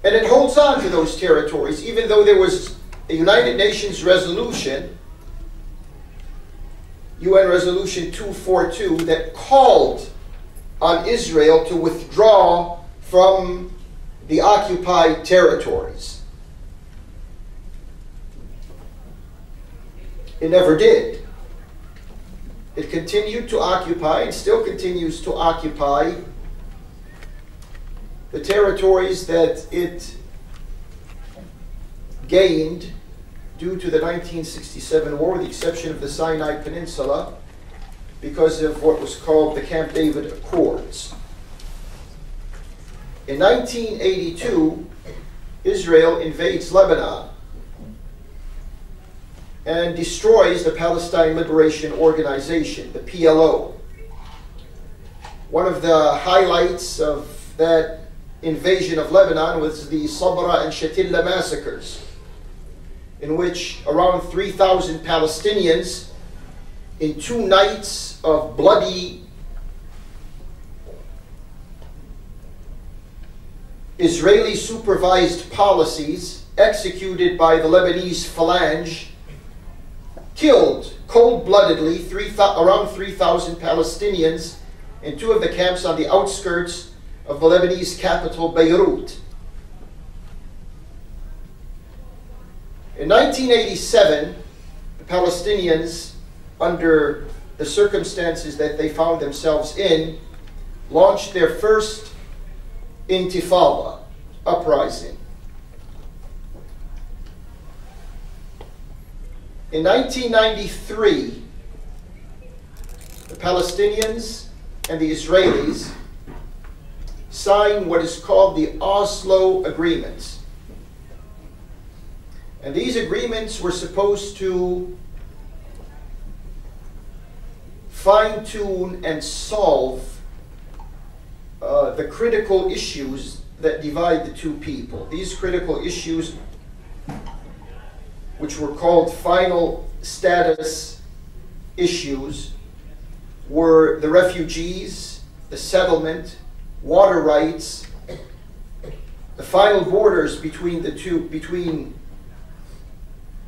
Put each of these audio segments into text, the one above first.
And it holds on to those territories, even though there was a United Nations resolution, UN Resolution 242, that called on Israel to withdraw from the occupied territories. It never did. It continued to occupy and still continues to occupy the territories that it gained due to the 1967 war, with the exception of the Sinai Peninsula, because of what was called the Camp David Accords. In 1982, Israel invades Lebanon and destroys the Palestine Liberation Organization, the PLO. One of the highlights of that invasion of Lebanon was the Sabra and Shatila massacres, in which around 3,000 Palestinians, in 2 nights of bloody Israeli supervised policies executed by the Lebanese Phalange, killed cold-bloodedly around 3,000 Palestinians in 2 of the camps on the outskirts of the Lebanese capital, Beirut. In 1987, the Palestinians, under the circumstances that they found themselves in, launched their first Intifada, uprising. In 1993, the Palestinians and the Israelis signed what is called the Oslo Agreements. And these agreements were supposed to fine-tune and solve the critical issues that divide the 2 people. These critical issues, which were called final status issues, were the refugees, the settlement, water rights, the final borders between the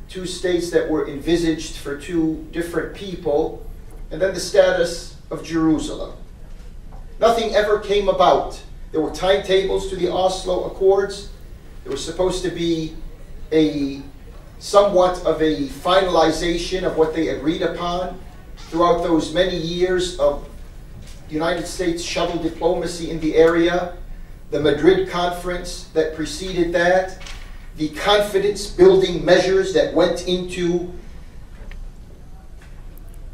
two states that were envisaged for 2 different people, and then the status of Jerusalem. Nothing ever came about. There were timetables to the Oslo Accords. There was supposed to be somewhat of a finalization of what they agreed upon throughout those many years of United States shuttle diplomacy in the area, the Madrid conference that preceded that, the confidence-building measures that went into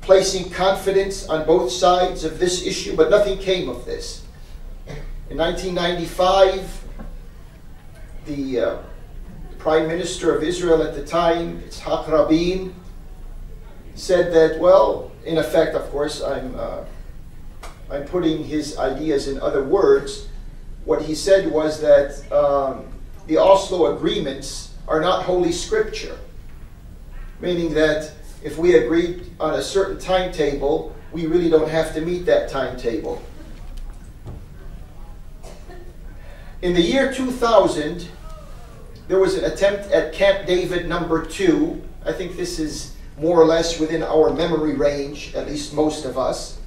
placing confidence on both sides of this issue, but nothing came of this. In 1995, the Prime Minister of Israel at the time, Yitzhak Rabin, said that, well, in effect, of course, I'm putting his ideas in other words. What he said was that the Oslo Agreements are not Holy Scripture, meaning that if we agreed on a certain timetable, we really don't have to meet that timetable. In the year 2000, there was an attempt at Camp David number 2. I think this is more or less within our memory range, at least most of us.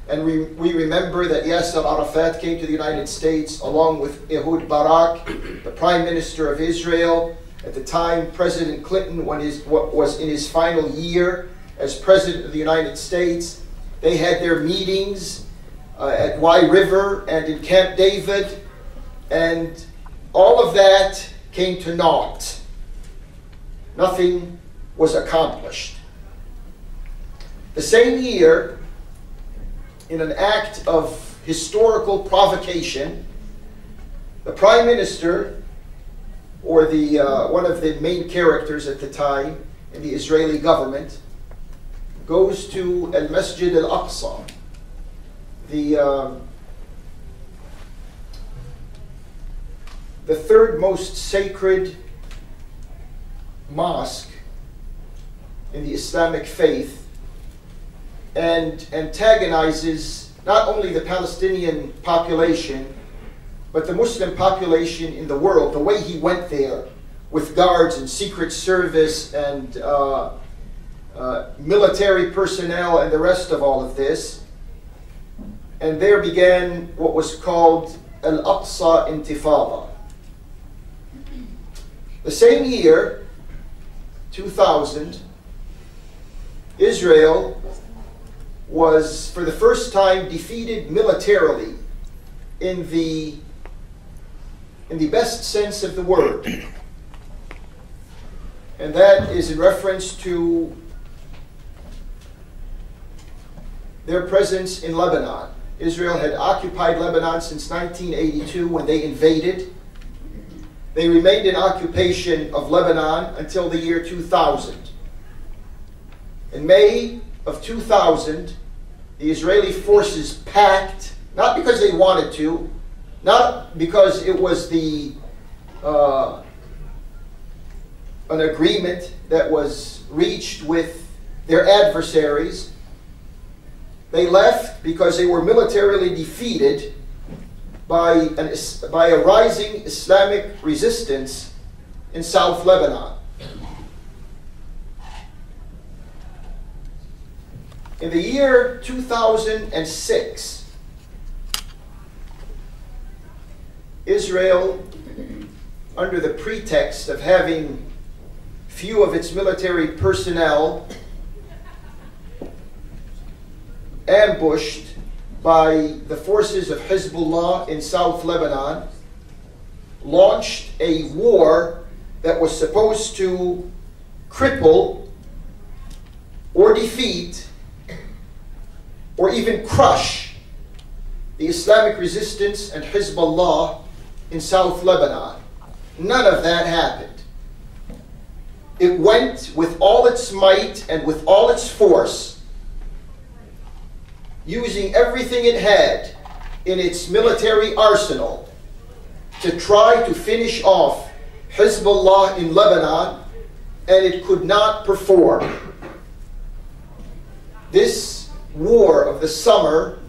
And we remember that Yasser Arafat came to the United States along with Ehud Barak, the Prime Minister of Israel. At the time, President Clinton was in his final year as President of the United States. They had their meetings at Y River and in Camp David, and all of that came to naught. Nothing was accomplished. The same year, in an act of historical provocation, the Prime Minister, or one of the main characters at the time in the Israeli government, goes to Al-Masjid Al-Aqsa, the third most sacred mosque in the Islamic faith, and antagonizes not only the Palestinian population, but the Muslim population in the world, the way he went there with guards and secret service and military personnel and the rest of all of this. And there began what was called Al-Aqsa Intifada. The same year, 2000, Israel was for the first time defeated militarily in the best sense of the word. And that is in reference to their presence in Lebanon. Israel had occupied Lebanon since 1982 when they invaded. They remained in occupation of Lebanon until the year 2000. In May of 2000, the Israeli forces packed, not because they wanted to, not because it was an agreement that was reached with their adversaries. They left because they were militarily defeated by a rising Islamic resistance in South Lebanon. In the year 2006, Israel, under the pretext of having few of its military personnel ambushed by the forces of Hezbollah in South Lebanon, launched a war that was supposed to cripple or defeat or even crush the Islamic resistance and Hezbollah in South Lebanon. None of that happened. It went with all its might and with all its force, using everything it had in its military arsenal to try to finish off Hezbollah in Lebanon, and it could not perform. This war of the summer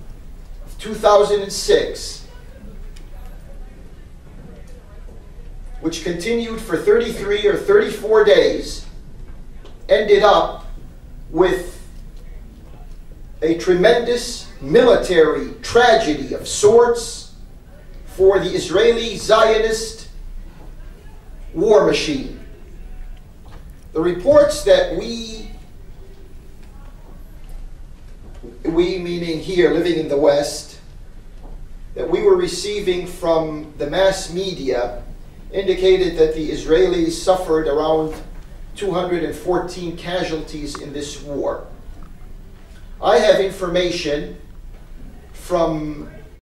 of 2006, which continued for 33 or 34 days, ended up with a tremendous military tragedy of sorts for the Israeli Zionist war machine. The reports that we meaning here, living in the West, that we were receiving from the mass media indicated that the Israelis suffered around 214 casualties in this war. I have information from